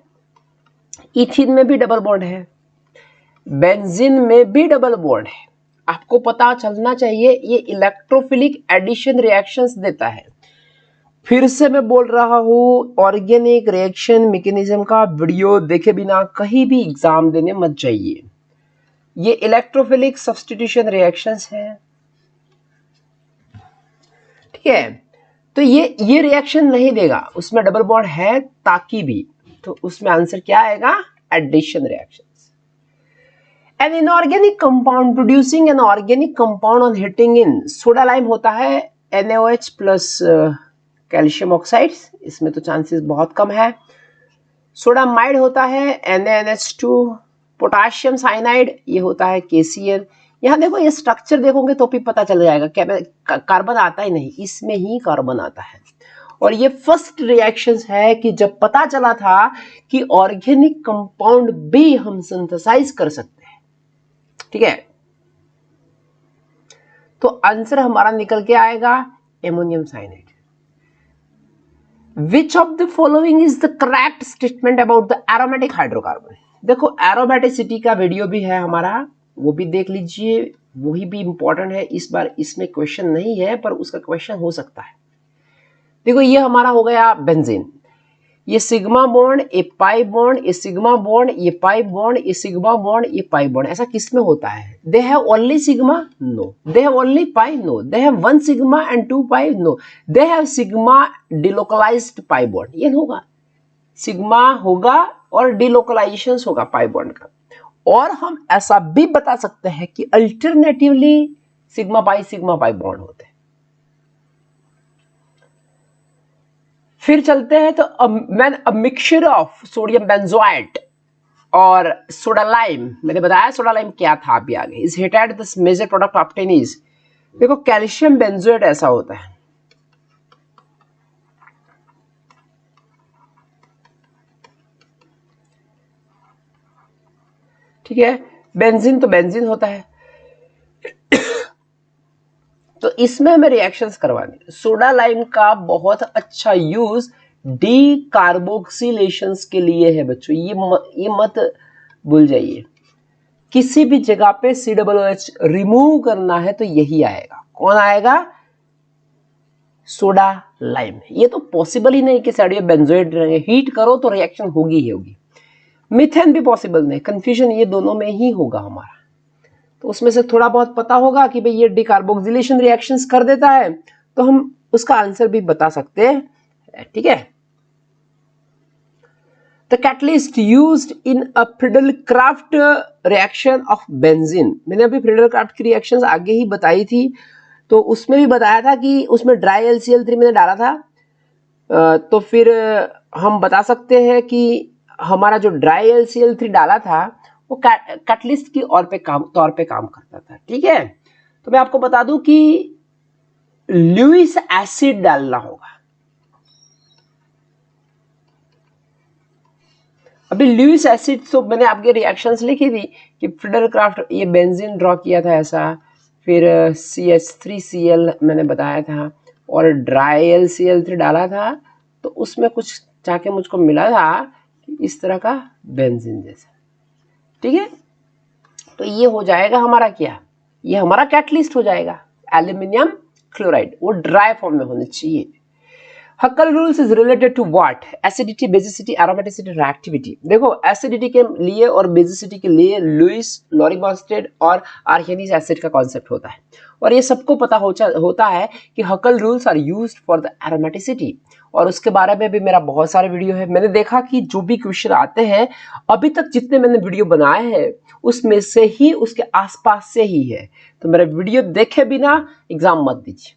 इथीन में भी डबल बॉन्ड है, बेंजीन में भी डबल बॉन्ड है। आपको पता चलना चाहिए, ये इलेक्ट्रोफिलिक एडिशन रिएक्शंस देता है। फिर से मैं बोल रहा हूं, ऑर्गेनिक रिएक्शन मैकेनिज्म का वीडियो देखे बिना कहीं भी एग्जाम देने मत जाइए। ये इलेक्ट्रोफिलिक सब्स्टिट्यूशन रिएक्शंस है, ठीक है। तो ये रिएक्शन नहीं देगा, उसमें डबल बॉन्ड है ताकि भी, तो उसमें आंसर क्या आएगा, addition reactions. An inorganic compound producing an organic compound on heating in, soda lime होता है NaOH प्लस कैल्शियम ऑक्साइड्स, इसमें तो चांसेस बहुत कम है। सोडामाइड होता है NaNH2, पोटाशियम साइनाइड ये होता है KCl। यहाँ देखो, ये स्ट्रक्चर देखोगे तो भी पता चल जाएगा, कार्बन आता ही नहीं, इसमें ही कार्बन आता है। और ये फर्स्ट रिएक्शंस है कि जब पता चला था कि ऑर्गेनिक कंपाउंड भी हम सिंथेसाइज कर सकते हैं, ठीक है। तो आंसर हमारा निकल के आएगा ammonium cyanide. Which of the following is the correct statement about the aromatic hydrocarbon. देखो एरोमेटिसिटी का वीडियो भी है हमारा, वो भी देख लीजिए, वही भी इंपॉर्टेंट है। इस बार इसमें क्वेश्चन नहीं है, पर उसका क्वेश्चन हो सकता है। देखो ये हमारा हो गया बेंजीन, ये सिग्मा बॉन्ड, ये पाई बॉन्ड, ये सिग्मा बॉन्ड, ये पाई बॉन्ड, ये सिग्मा बॉन्ड, ये पाई बॉन्ड। ऐसा किस में होता है? They have only sigma? No. They have only pi? No. They have 1 sigma and 2 pi? No. They have sigma delocalised pi bond, ये होगा, सिग्मा होगा और डिलोकलाइजेशन होगा पाई बॉन्ड का। और हम ऐसा भी बता सकते हैं कि अल्टरनेटिवली सिग्मा पाई बॉन्ड होते हैं। फिर चलते हैं, तो मिक्सचर ऑफ सोडियम बेंजोएट और सोडा लाइम, मैंने बताया सोडा लाइम क्या था अभी आगे, is heated this major product obtain is, देखो कैल्शियम बेंजोएट ऐसा होता है, ठीक है, बेंजीन तो बेंजीन होता है। तो इसमें हमें रिएक्शंस करवानी। सोडा लाइम का बहुत अच्छा यूज डीकार्बोक्सिलेशंस के लिए है बच्चों, ये मत भूल जाइए। किसी भी जगह पे COOH रिमूव करना है तो यही आएगा। कौन आएगा? Soda lime. ये तो पॉसिबल ही नहीं कि सोडियम बेंजोएट हीट करो तो रिएक्शन होगी ही होगी। मीथेन भी पॉसिबल नहीं, कंफ्यूजन ये दोनों में ही होगा हमारा। तो उसमें से थोड़ा बहुत पता होगा कि भाई ये डिकार्बोक्सिलेशन रिएक्शंस कर देता है, तो हम उसका आंसर भी बता सकते हैं। ठीक है, the catalyst used in a Friedel-Crafts reaction of benzene. मैंने अभी फ्रीडल-क्राफ्ट की रिएक्शंस आगे ही बताई थी, तो उसमें भी बताया था कि उसमें ड्राई LCl3 मैंने डाला था। तो फिर हम बता सकते हैं कि हमारा जो ड्राई LCl3 डाला था वो कैटलिस्ट की तौर पे काम करता था। ठीक है, तो मैं आपको बता दूं कि लुईस एसिड डालना होगा। अभी लुईस एसिड तो मैंने आपके रिएक्शंस लिखी थी कि फ्रीडल-क्राफ्ट ये बेंजीन ड्रॉ किया था ऐसा, फिर CH3Cl मैंने बताया था और ड्राई LCl3 डाला था, तो उसमें कुछ जाके मुझको मिला था इस तरह का बेंजीन जैसा। ठीक है, तो ये हो जाएगा हमारा क्या, ये हमारा कैटलिस्ट हो जाएगा एल्यूमिनियम क्लोराइड। वो ड्राई फॉर्म में होने चाहिए। Huckel rules is related to what? Acidity, basicity, aromaticity, reactivity. देखो एसिडिटी के लिए और बेसिसिटी के लिए लुईस, लॉरिबॉस्टेड और आर्सेनिक एसिड का कॉन्सेप्ट होता है, और ये सबको पता होता है कि Huckel rules are used for the aromaticity, और उसके बारे में भी मेरा बहुत सारे वीडियो है। मैंने देखा कि जो भी क्वेश्चन आते हैं अभी तक जितने मैंने वीडियो बनाए हैं उसमें से ही उसके आसपास से ही है, तो मेरा वीडियो देखे बिना एग्जाम मत दीजिए।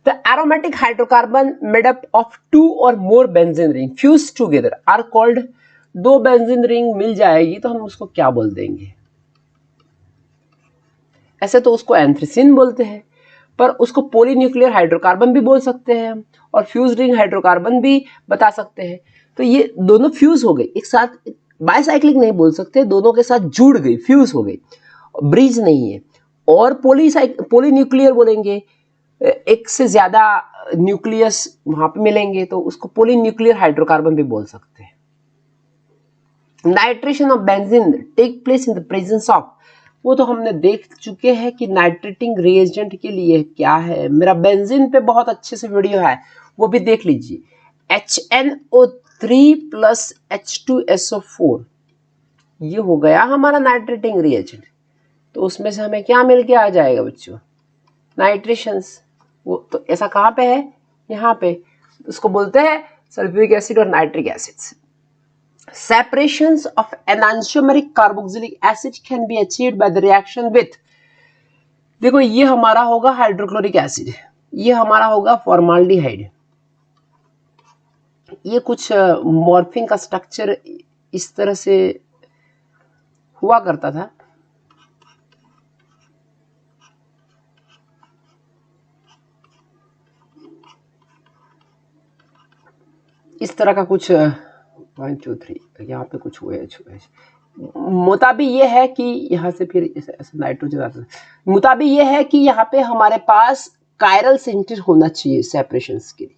The aromatic hydrocarbon made up of 2 or more benzene ring fused together are called। दो बेंजीन रिंग मिल जाएगी तो हम उसको क्या बोल देंगे? ऐसे तो उसको एंथ्रेसिन बोलते हैं, पर उसको पॉलीन्यूक्लियर हाइड्रोकार्बन भी बोल सकते हैं और फ्यूज रिंग हाइड्रोकार्बन भी बता सकते हैं। तो ये दोनों फ्यूज हो गई एक साथ, बायसाइक्लिक नहीं बोल सकते, दोनों के साथ जुड़ गई, फ्यूज हो गई, ब्रिज नहीं है। और पॉलीन्यूक्लियर बोलेंगे, एक से ज्यादा न्यूक्लियस वहां पे मिलेंगे तो उसको पॉलीन्यूक्लियर हाइड्रोकार्बन भी बोल सकते हैं। Nitration of benzene take place in the presence of, वो तो हमने देख चुके हैं कि नाइट्रेटिंग रिएजेंट के लिए क्या है। मेरा बेंजीन पे बहुत अच्छे से वीडियो है, वो भी देख लीजिए। HNO3 प्लस H2SO4, ये हो गया हमारा नाइट्रेटिंग रिएजेंट। तो उसमें से हमें क्या मिल के आ जाएगा बच्चों? नाइट्रेशंस। वो तो ऐसा कहाँ पे है? यहाँ पे। उसको बोलते हैं सल्फ्यूरिक एसिड और nitric acids. Separations of enantiomeric carboxylic acid can be achieved by the reaction with, देखो ये हमारा होगा हाइड्रोक्लोरिक एसिड, ये हमारा होगा फॉर्माल्डिहाइड। ये कुछ मॉर्फिन का स्ट्रक्चर इस तरह से हुआ करता था। इस तरह का कुछ 1 2 3 यहाँ पे कुछ हुआ है। मुताबिक ये है कि यहाँ से फिर नाइट्रोजन आता है। मुताबिक ये है कि यहाँ पे हमारे पास कायरल सेंटर होना चाहिए सेपरेशंस के लिए।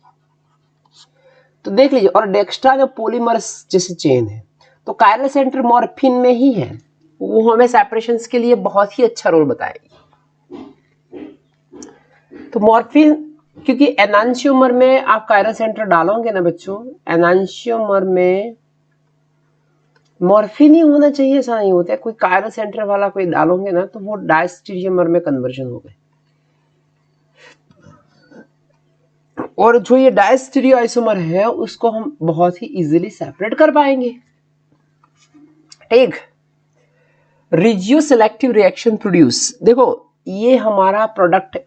तो देख लीजिए, और डेक्स्ट्रा जो पॉलीमर्स जैसे चेन है तो कायरल सेंटर मॉर्फिन में ही है, वो हमें सेपरेशंस के लिए बहुत ही अच्छा रोल बताएगी। तो मॉर्फिन, क्योंकि एनांशियोमर में आप कायरल सेंटर डालोगे ना बच्चों, एनांशियोमर में मॉर्फिन ही होना चाहिए ऐसा नहीं होता है। कोई कायरल सेंटर वाला कोई डालोगे ना तो वो डायस्टीरियोमर में कन्वर्जन हो गए, और जो ये डायस्टीरियो आइसोमर है उसको हम बहुत ही इजीली सेपरेट कर पाएंगे। ठीक, रिजियो सेलेक्टिव रिएक्शन प्रोड्यूस, देखो ये हमारा प्रोडक्ट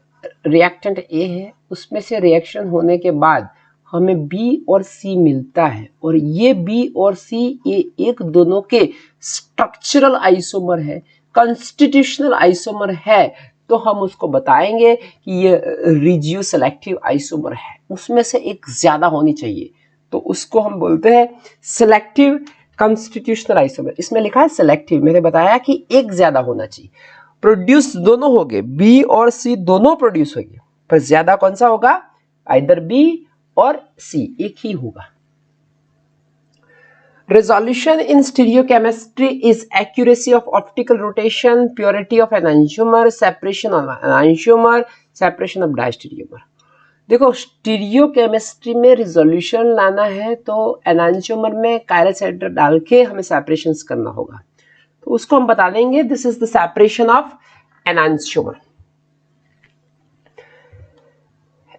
रिएक्टेंट ए है, उसमें से रिएक्शन होने के बाद हमें बी और सी मिलता है, और ये बी और सी ये एक दोनों के स्ट्रक्चरल आइसोमर है, कॉन्स्टिट्यूशनल आइसोमर है, तो हम उसको बताएंगे कि ये रिजियो सेलेक्टिव आइसोमर है, उसमें से एक ज्यादा होनी चाहिए, तो उसको हम बोलते हैं सेलेक्टिव कंस्टिट्यूशनल आइसोमर, इसमें लिखा है सेलेक्टिव, मैंने बताया कि एक ज्यादा होना चाहिए। प्रोड्यूस दोनों हो गए, बी और सी दोनों प्रोड्यूस हो गए, पर ज्यादा कौन सा होगा, आइदर बी और सी, एक ही होगा। Resolution in stereochemistry is accuracy of optical rotation, purity of enantiomer, separation of enantiomer, separation of diastereomer। देखो स्टीरियोकेमिस्ट्री में रिजोल्यूशन लाना है तो एनांशियोमर में कायरल सेंटर डाल के हमें सेपरेशन करना होगा, तो उसको हम बता देंगे this is the separation of enantiomer.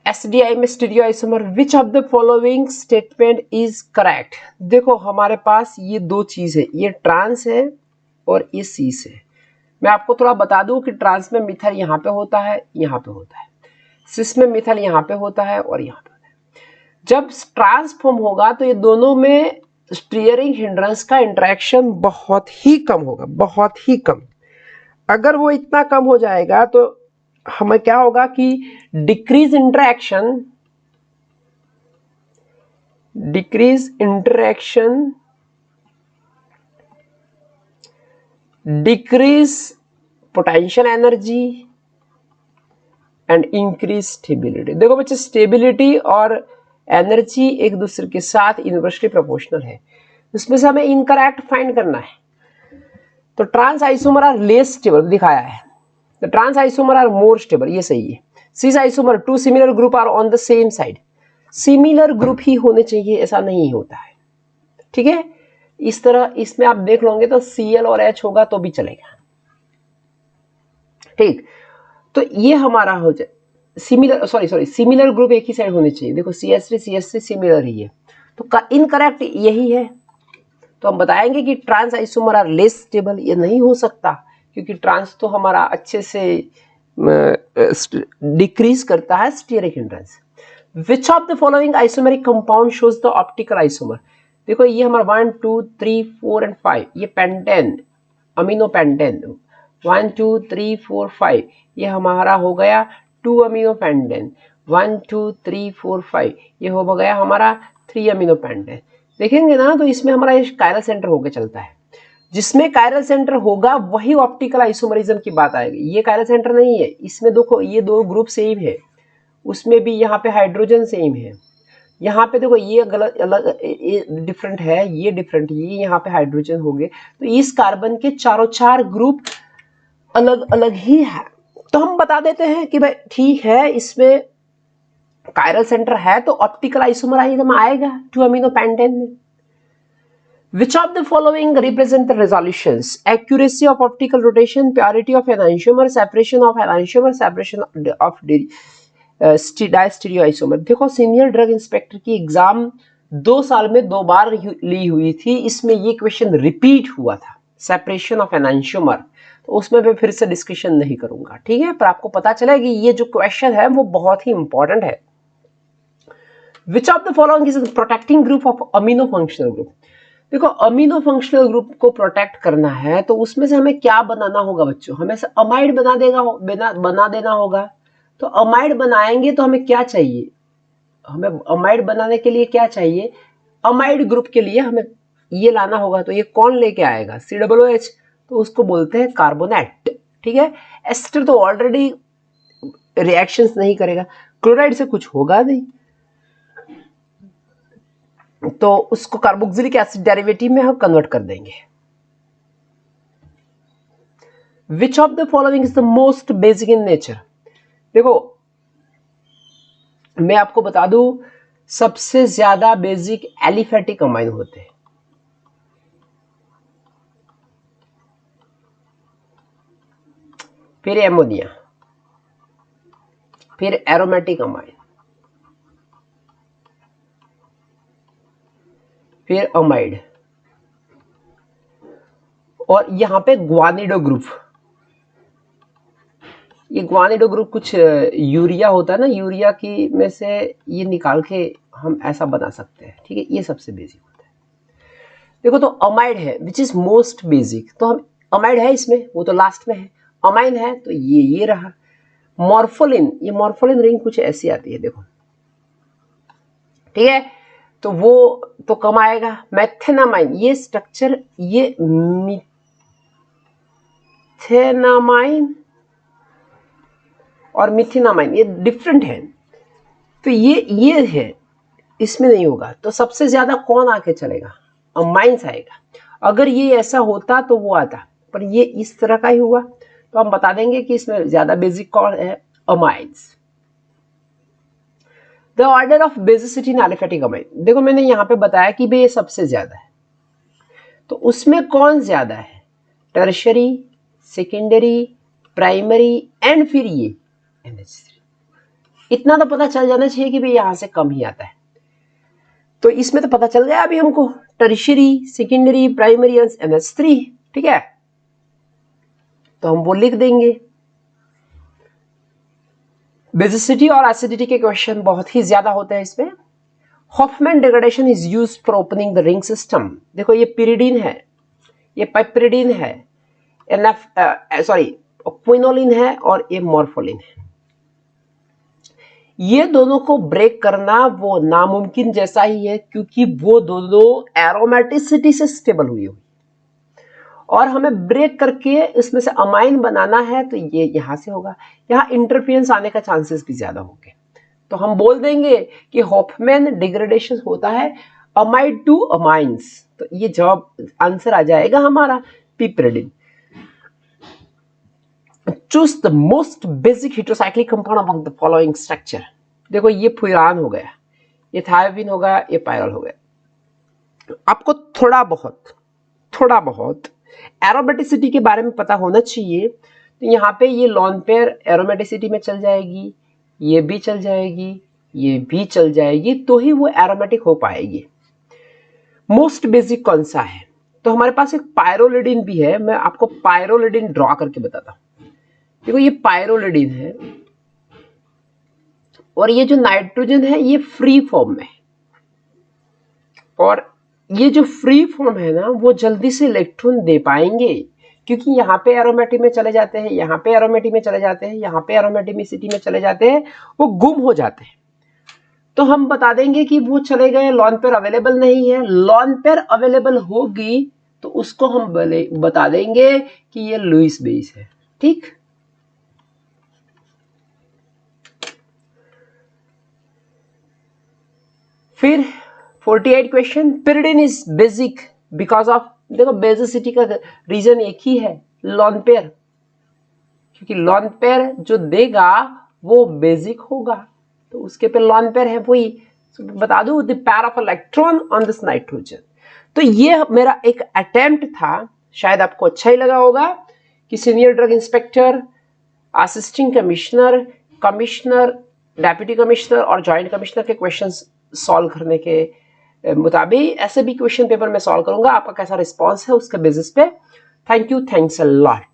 SDI में stereo isomer, which of the following statement is correct. देखो हमारे पास ये दो चीज है, ये ट्रांस है और ये सीस है। मैं आपको थोड़ा बता दूं कि ट्रांस में मिथाइल यहाँ पे होता है, यहाँ पे होता है, सिस में मिथाइल यहाँ पे होता है और यहाँ पे होता है। जब ट्रांसफॉर्म होगा तो ये दोनों में स्टीयरिंग हिंड्रेंस का इंटरेक्शन बहुत ही कम होगा, बहुत ही कम। अगर वो इतना कम हो जाएगा तो हमें क्या होगा कि decrease interaction decrease potential energy and increase stability. देखो बच्चे स्टेबिलिटी और एनर्जी एक दूसरे के साथ इनवर्सली प्रोपोर्शनल है, इसमें से हमें इनकरेक्ट फाइंड करना है। तो trans isomer are less stable दिखाया है, the trans isomer are more stable, ये सही है। cis isomer two similar group are on the same side, similar group ही होने चाहिए, ऐसा नहीं होता है, ठीक है। इस तरह इसमें आप देख लोगे तो Cl और H होगा तो भी चलेगा, ठीक। तो ये हमारा हो जाए सिमिलर, सिमिलर ग्रुप एक ही साइड होने चाहिए। देखो CH3 सिमिलर ही है, तो इनकरेक्ट यही है। तो हम बताएंगे कि trans isomer are less stable, ये नहीं हो सकता क्योंकि ट्रांस तो हमारा अच्छे से डिक्रीज करता है stearic hindrance. Which of the following isomeric compound shows the optical isomer. देखो ये हमारा 1 2 3 4 एंड 5, ये पेंटेन, अमीनो पेंटेन 1 2 3 4 5, ये हमारा हो गया 2 अमीनो पेंटेन 1 2 3 4 5, ये हो गया हमारा 3 अमीनो पेंटेन। देखेंगे ना तो इसमें हमारा कायरल सेंटर होकर चलता है, जिसमें कायरल सेंटर होगा वही ऑप्टिकल आइसोमरिज्म की बात आएगी। ये कायरल सेंटर नहीं है, इसमें देखो ये दो ग्रुप सेम है, उसमें भी यहाँ पे हाइड्रोजन सेम है, यहाँ पे देखो ये गलत अलग डिफरेंट है, ये डिफरेंट, ये यहाँ पे हाइड्रोजन हो गए, तो इस कार्बन के चारों चार ग्रुप अलग अलग ही है। तो हम बता देते हैं कि भाई ठीक है, इसमें कायरल सेंटर है तो ऑप्टिकल आइसोमरिज्म आएगा 2 अमीनो पेंटेन में। Which of the following represent the resolutions? Accuracy of optical rotation, purity of enantiomer, separation of enantiomer, separation of diastereoisomer। देखो सीनियर ड्रग इंस्पेक्टर की एग्जाम 2 साल में 2 बार ली हुई थी, इसमें ये क्वेश्चन रिपीट हुआ था, सेपरेशन ऑफ एनांशियोमर। तो उसमें मैं फिर से डिस्कशन नहीं करूंगा, ठीक है, पर आपको पता चला कि ये जो क्वेश्चन है वो बहुत ही इंपॉर्टेंट है। Which of the following is protecting group of amino functional group? देखो अमीनो फंक्शनल ग्रुप को प्रोटेक्ट करना है तो उसमें से हमें क्या बनाना होगा बच्चों, हमें से अमाइड बना देना होगा। तो अमाइड बनाएंगे तो हमें क्या चाहिए, हमें अमाइड बनाने के लिए क्या चाहिए, अमाइड ग्रुप के लिए हमें ये लाना होगा। तो ये कौन लेके आएगा, COOH, तो उसको बोलते हैं कार्बोनेट, ठीक है। एस्टर तो ऑलरेडी रिएक्शंस नहीं करेगा, क्लोराइड से कुछ होगा नहीं, तो उसको कार्बोक्सिलिक एसिड डेरिवेटिव में हम कन्वर्ट कर देंगे। विच of the following is the most basic in nature. देखो मैं आपको बता दूं सबसे ज्यादा बेसिक एलिफेटिक अमाइन होते हैं, फिर एमोनिया, फिर एरोमेटिक अमाइन, फिर अमाइड, और यहां पे ग्वानिडो ग्रुप। ये ग्वानिडो ग्रुप कुछ यूरिया होता है ना, यूरिया की में से ये निकाल के हम ऐसा बना सकते हैं, ठीक है, ये सबसे बेसिक होता है। देखो तो अमाइड है विच इज मोस्ट बेसिक, तो हम अमाइड है इसमें, वो तो लास्ट में है। अमाइन है तो ये रहा। मॉर्फोलिन, ये मॉर्फोलिन रिंग कुछ ऐसी आती है, देखो, ठीक है। तो वो तो कम आएगा। मेथेनामाइन, ये स्ट्रक्चर, ये मिथेनामाइन और मिथिनामाइन ये डिफरेंट है, तो ये है, इसमें नहीं होगा। तो सबसे ज्यादा कौन आके चलेगा? अमाइंस आएगा। अगर ये ऐसा होता तो वो आता, पर ये इस तरह का ही हुआ, तो हम बता देंगे कि इसमें ज्यादा बेसिक कौन है? Amines. The order of basicity in aliphatic amine, देखो मैंने यहां पे बताया कि भाई ये सबसे ज्यादा है, तो उसमें कौन ज्यादा है? टर्शरी, सेकेंडरी, प्राइमरी एंड फिर ये NH3। इतना तो पता चल जाना चाहिए कि भाई यहां से कम ही आता है। तो इसमें तो पता चल गया अभी हमको, टर्शियरी, सेकेंडरी, प्राइमरी, NH3, ठीक है। तो हम वो लिख देंगे। बेसिसिटी और एसिडिटी के क्वेश्चन बहुत ही ज्यादा होते हैं इसमें। Hoffmann degradation is used for opening the ring system. देखो ये पिरिडीन है, ये पाइपरिडीन है, क्विनोलिन है और ये मॉर्फोलिन है। ये दोनों को ब्रेक करना वो नामुमकिन जैसा ही है, क्योंकि वो दोनों एरोमेटिसिटी से स्टेबल हुई हुई, और हमें ब्रेक करके इसमें से अमाइन बनाना है, तो ये यहां से होगा। यहां इंटरफेरेंस आने का चांसेस भी ज्यादा होंगे, तो हम बोल देंगे कि हॉफमैन डिग्रेडेशन होता है अमाइड टू अमाइंस। तो ये जवाब आंसर आ जाएगा हमारा piperidine. Choose the most basic heterocyclic compound among the following structure. देखो ये फुरान हो गया, ये थायोबिन हो गया, ये पायरल हो गया। आपको थोड़ा बहुत एरोमेटिसिटी के बारे में पता होना चाहिए। तो यहाँ पे ये लॉन पेयर एरोमेटिसिटी में चल जाएगी, ये भी चल जाएगी, ये भी चल जाएगी, तो ही वो एरोमेटिक हो पाएगी। मोस्ट बेसिक कौन सा है? तो हमारे पास एक पायरोलिडिन भी है। मैं आपको पायरोलिडिन ड्रॉ करके बताता हूं। देखो ये पायरोलिडिन है, और ये जो नाइट्रोजन है ये फ्री फॉर्म में, और ये जो फ्री फॉर्म है ना वो जल्दी से इलेक्ट्रॉन दे पाएंगे, क्योंकि यहाँ पे एरोमेटिक में चले जाते हैं, यहाँ पे एरोमेटिक में चले जाते हैं, यहाँ पे एरोमेटिसिटी में चले जाते हैं, वो गुम हो जाते हैं। तो हम बता देंगे कि वो चले गए, लॉन पेयर अवेलेबल नहीं है। लॉन पेयर अवेलेबल होगी तो उसको हम बता देंगे कि ये लुईस बेस है, ठीक। फिर 48 question, pyridine is basic because of, देखो बेसिसिटी का रीजन एक ही है, लॉन पेयर, क्योंकि लॉन पेयर जो देगा वो बेसिक होगा, तो उसके पे लॉन पेयर है वही। बता दूं, the pair of electron on this nitrogen. तो ये मेरा एक अटेम्प्ट था, शायद आपको अच्छा ही लगा होगा कि senior drug inspector, assistant commissioner, commissioner, deputy commissioner और जॉइंट कमिश्नर के क्वेश्चंस सॉल्व करने के मुताबिक ऐसे भी क्वेश्चन पेपर में सॉल्व करूंगा। आपका कैसा रिस्पॉन्स है उसके बेसिस पे। Thank you, thanks a lot.